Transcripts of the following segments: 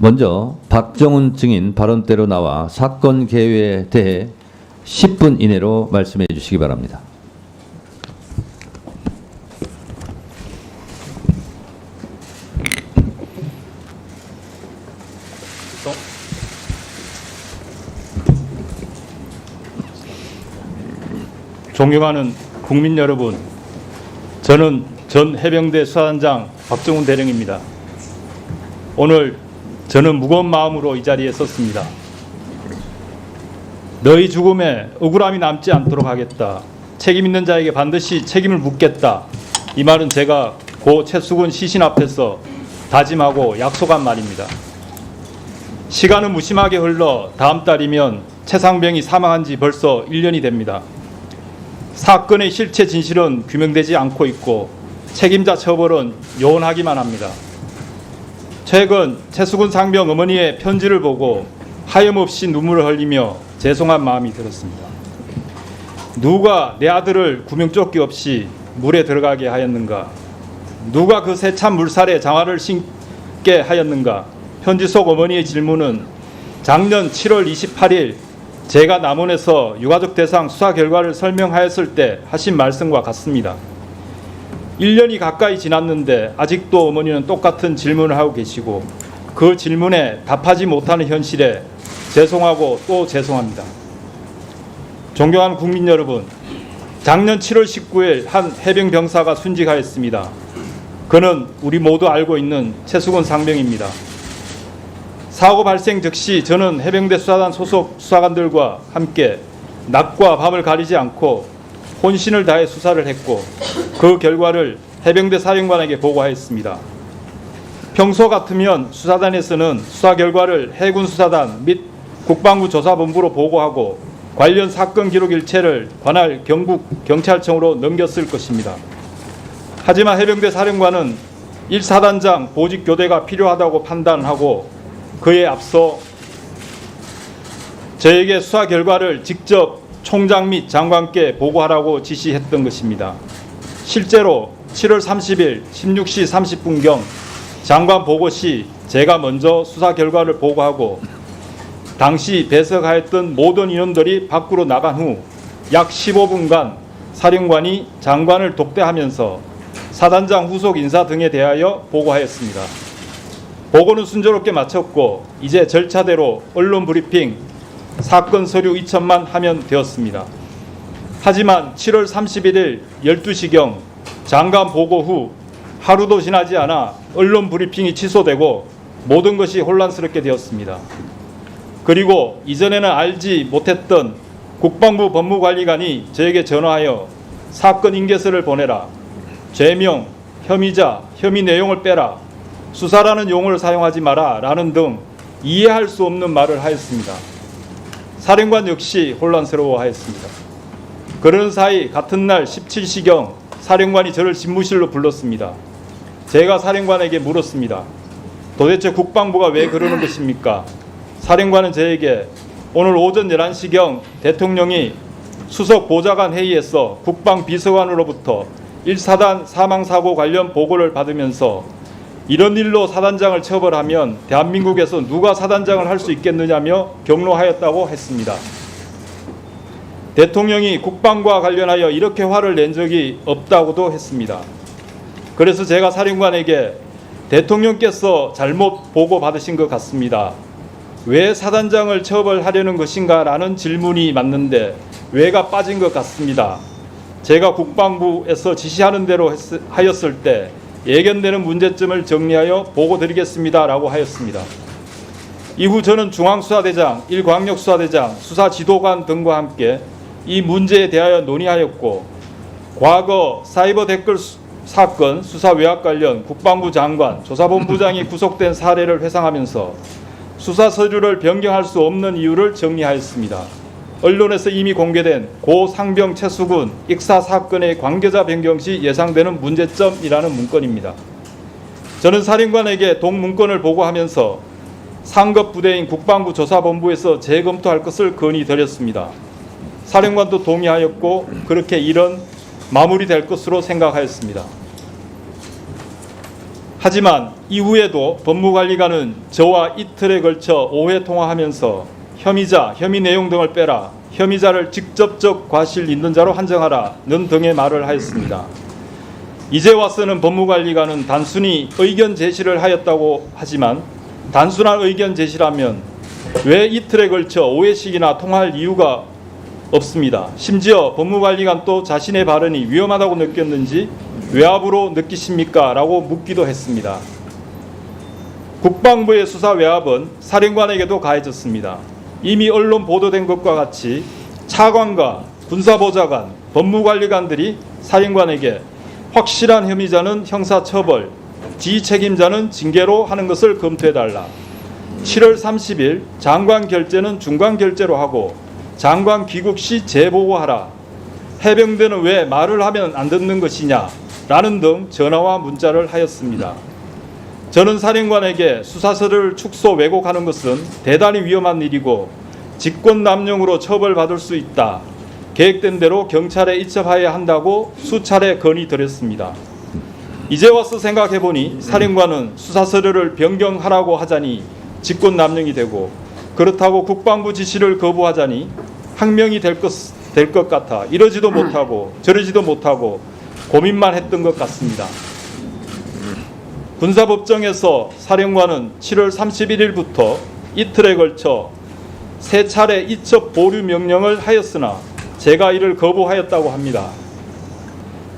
먼저 박정훈 증인 발언대로 나와 사건 개요에 대해 10분 이내로 말씀해 주시기 바랍니다. 존경하는 국민 여러분, 저는 전 해병대 수사단장 박정훈 대령입니다. 오늘 저는 무거운 마음으로 이 자리에 섰습니다. 너희 죽음에 억울함이 남지 않도록 하겠다. 책임 있는 자에게 반드시 책임을 묻겠다. 이 말은 제가 고 최수근 시신 앞에서 다짐하고 약속한 말입니다. 시간은 무심하게 흘러 다음 달이면 최상병이 사망한 지 벌써 1년이 됩니다. 사건의 실체 진실은 규명되지 않고 있고 책임자 처벌은 요원하기만 합니다. 최근 최수근 상병 어머니의 편지를 보고 하염없이 눈물을 흘리며 죄송한 마음이 들었습니다. 누가 내 아들을 구명조끼 없이 물에 들어가게 하였는가? 누가 그 세찬 물살에 장화를 신게 하였는가? 편지 속 어머니의 질문은 작년 7월 28일 제가 남원에서 유가족 대상 수사 결과를 설명하였을 때 하신 말씀과 같습니다. 1년이 가까이 지났는데 아직도 어머니는 똑같은 질문을 하고 계시고 그 질문에 답하지 못하는 현실에 죄송하고 또 죄송합니다. 존경하는 국민 여러분, 작년 7월 19일 한 해병 병사가 순직하였습니다. 그는 우리 모두 알고 있는 최수근 상병입니다. 사고 발생 즉시 저는 해병대 수사단 소속 수사관들과 함께 낮과 밤을 가리지 않고 혼신을 다해 수사를 했고 그 결과를 해병대 사령관에게 보고하였습니다. 평소 같으면 수사단에서는 수사 결과를 해군수사단 및 국방부 조사본부로 보고하고 관련 사건 기록 일체를 관할 경북경찰청으로 넘겼을 것입니다. 하지만 해병대 사령관은 1사단장 보직 교대가 필요하다고 판단하고 그에 앞서 저에게 수사 결과를 직접 총장 및 장관께 보고하라고 지시했던 것입니다. 실제로 7월 30일 16시 30분경 장관 보고 시 제가 먼저 수사 결과를 보고하고 당시 배석하였던 모든 인원들이 밖으로 나간 후 약 15분간 사령관이 장관을 독대하면서 사단장 후속 인사 등에 대하여 보고하였습니다. 보고는 순조롭게 마쳤고 이제 절차대로 언론 브리핑, 사건 서류 이첩만 하면 되었습니다. 하지만 7월 31일 12시경 장관 보고 후 하루도 지나지 않아 언론 브리핑이 취소되고 모든 것이 혼란스럽게 되었습니다. 그리고 이전에는 알지 못했던 국방부 법무관리관이 저에게 전화하여 사건 인계서를 보내라, 죄명, 혐의자, 혐의 내용을 빼라, 수사라는 용어를 사용하지 마라 라는 등 이해할 수 없는 말을 하였습니다. 사령관 역시 혼란스러워하였습니다. 그런 사이 같은 날 17시경 사령관이 저를 집무실로 불렀습니다. 제가 사령관에게 물었습니다. 도대체 국방부가 왜 그러는 것입니까? 사령관은 저에게 오늘 오전 11시경 대통령이 수석 보좌관 회의에서 국방비서관으로부터 1사단 사망사고 관련 보고를 받으면서 이런 일로 사단장을 처벌하면 대한민국에서 누가 사단장을 할 수 있겠느냐며 경로하였다고 했습니다. 대통령이 국방과 관련하여 이렇게 화를 낸 적이 없다고도 했습니다. 그래서 제가 사령관에게 대통령께서 잘못 보고받으신 것 같습니다. 왜 사단장을 처벌하려는 것인가 라는 질문이 맞는데 왜가 빠진 것 같습니다. 제가 국방부에서 지시하는 대로 하였을 때 예견되는 문제점을 정리하여 보고드리겠습니다 라고 하였습니다. 이후 저는 중앙수사대장, 1광역수사대장, 수사지도관 등과 함께 이 문제에 대하여 논의하였고 과거 사이버 댓글 사건 수사 외압 관련 국방부 장관, 조사본부장이 구속된 사례를 회상하면서 수사 서류를 변경할 수 없는 이유를 정리하였습니다. 언론에서 이미 공개된 고 상병 최수근 익사 사건의 관계자 변경 시 예상되는 문제점이라는 문건입니다. 저는 사령관에게 동문건을 보고하면서 상급 부대인 국방부 조사본부에서 재검토할 것을 건의드렸습니다. 사령관도 동의하였고 그렇게 일은 마무리될 것으로 생각하였습니다. 하지만 이후에도 법무관리관은 저와 이틀에 걸쳐 5회 통화하면서 혐의 내용 등을 빼라, 혐의자를 직접적 과실 있는 자로 한정하라는 등의 말을 하였습니다. 이제 와서는 법무관리관은 단순히 의견 제시를 하였다고 하지만 단순한 의견 제시라면 왜 이틀에 걸쳐 5회씩이나 통화할 이유가 없습니다. 심지어 법무관리관 또 자신의 발언이 위험하다고 느꼈는지 외압으로 느끼십니까? 라고 묻기도 했습니다. 국방부의 수사 외압은 사령관에게도 가해졌습니다. 이미 언론 보도된 것과 같이 차관과 군사보좌관, 법무관리관들이 사령관에게 확실한 혐의자는 형사처벌, 지책임자는 징계로 하는 것을 검토해달라. 7월 30일 장관 결재는 중관 결재로 하고 장관 귀국 시 재보고하라. 해병대는 왜 말을 하면 안 듣는 것이냐? 라는 등 전화와 문자를 하였습니다. 저는 사령관에게 수사서를 축소 왜곡하는 것은 대단히 위험한 일이고 직권남용으로 처벌받을 수 있다. 계획된 대로 경찰에 이첩하여야 한다고 수차례 건의드렸습니다. 이제 와서 생각해보니 사령관은 수사서류를 변경하라고 하자니 직권남용이 되고 그렇다고 국방부 지시를 거부하자니 항명이 될 것 같아 이러지도 못하고 저러지도 못하고 고민만 했던 것 같습니다. 군사법정에서 사령관은 7월 31일부터 이틀에 걸쳐 3차례 이첩 보류 명령을 하였으나 제가 이를 거부하였다고 합니다.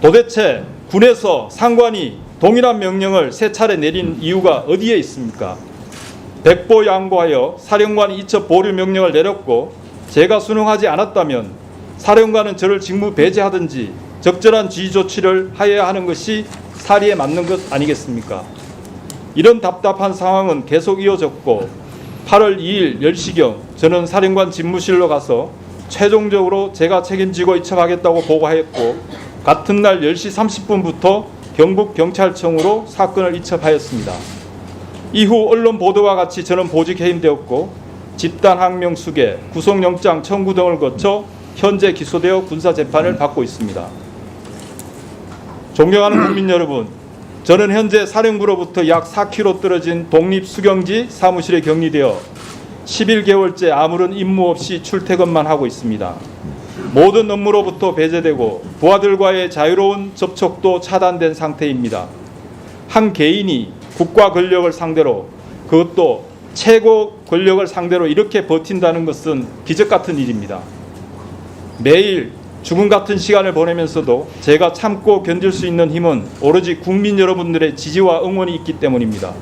도대체 군에서 상관이 동일한 명령을 3차례 내린 이유가 어디에 있습니까? 백보양보하여 사령관이 이첩 보류 명령을 내렸고 제가 순응하지 않았다면 사령관은 저를 직무 배제하든지 적절한 지휘 조치를 하여야 하는 것이 사리에 맞는 것 아니겠습니까? 이런 답답한 상황은 계속 이어졌고 8월 2일 10시경 저는 사령관 집무실로 가서 최종적으로 제가 책임지고 이첩하겠다고 보고하였고 같은 날 10시 30분부터 경북경찰청으로 사건을 이첩하였습니다. 이후 언론 보도와 같이 저는 보직 해임되었고 집단 항명 수개, 구속영장 청구 등을 거쳐 현재 기소되어 군사재판을 받고 있습니다. 존경하는 국민 여러분, 저는 현재 사령부로부터 약 4km 떨어진 독립수경지 사무실에 격리되어 11개월째 아무런 임무 없이 출퇴근만 하고 있습니다. 모든 업무로부터 배제되고 부하들과의 자유로운 접촉도 차단된 상태입니다. 한 개인이 국가 권력을 상대로, 그것도 최고 권력을 상대로 이렇게 버틴다는 것은 기적 같은 일입니다. 매일 죽음 같은 시간을 보내면서도 제가 참고 견딜 수 있는 힘은 오로지 국민 여러분들의 지지와 응원이 있기 때문입니다.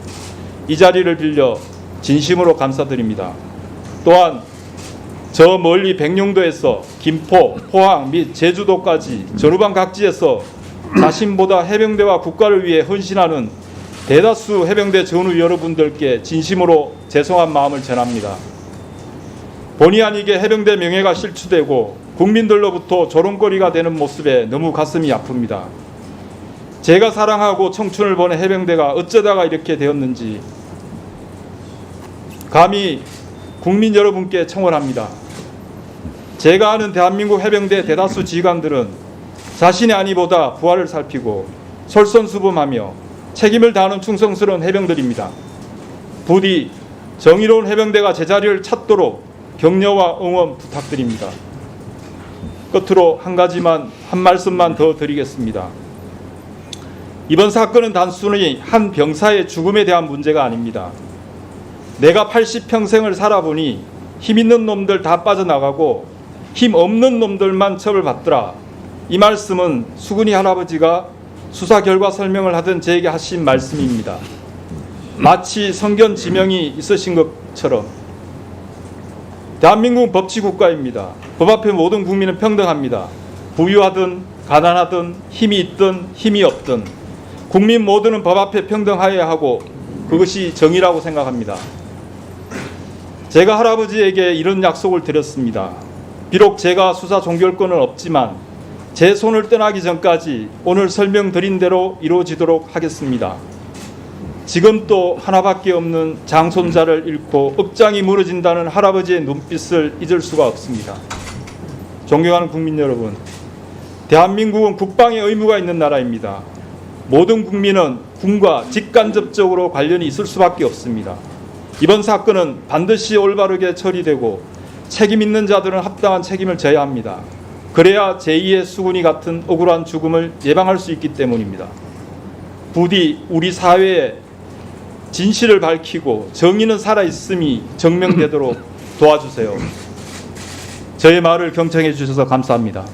이 자리를 빌려 진심으로 감사드립니다. 또한 저 멀리 백령도에서 김포, 포항 및 제주도까지 전후방 각지에서 자신보다 해병대와 국가를 위해 헌신하는 대다수 해병대 전우 여러분들께 진심으로 죄송한 마음을 전합니다. 본의 아니게 해병대 명예가 실추되고 국민들로부터 조롱거리가 되는 모습에 너무 가슴이 아픕니다. 제가 사랑하고 청춘을 보낸 해병대가 어쩌다가 이렇게 되었는지 감히 국민 여러분께 청원합니다. 제가 아는 대한민국 해병대 대다수 지휘관들은 자신의 안위보다 부하를 살피고 솔선수범하며 책임을 다하는 충성스러운 해병들입니다. 부디 정의로운 해병대가 제자리를 찾도록 격려와 응원 부탁드립니다. 끝으로 한 말씀만 더 드리겠습니다. 이번 사건은 단순히 한 병사의 죽음에 대한 문제가 아닙니다. 내가 80평생을 살아보니 힘 있는 놈들 다 빠져나가고 힘 없는 놈들만 처벌받더라. 이 말씀은 수근이 할아버지가 수사 결과 설명을 하던 저에게 하신 말씀입니다. 마치 성견 지명이 있으신 것처럼 대한민국은 법치국가입니다. 법 앞에 모든 국민은 평등합니다. 부유하든 가난하든 힘이 있든 힘이 없든 국민 모두는 법 앞에 평등하여야 하고 그것이 정의라고 생각합니다. 제가 할아버지에게 이런 약속을 드렸습니다. 비록 제가 수사 종결권은 없지만 제 손을 떠나기 전까지 오늘 설명드린 대로 이루어지도록 하겠습니다. 지금 또 하나밖에 없는 장손자를 잃고 억장이 무너진다는 할아버지의 눈빛을 잊을 수가 없습니다. 존경하는 국민 여러분, 대한민국은 국방의 의무가 있는 나라입니다. 모든 국민은 군과 직간접적으로 관련이 있을 수밖에 없습니다. 이번 사건은 반드시 올바르게 처리되고 책임 있는 자들은 합당한 책임을 져야 합니다. 그래야 제2의 수군이 같은 억울한 죽음을 예방할 수 있기 때문입니다. 부디 우리 사회에 진실을 밝히고 정의는 살아있음이 증명되도록 도와주세요. 저의 말을 경청해 주셔서 감사합니다.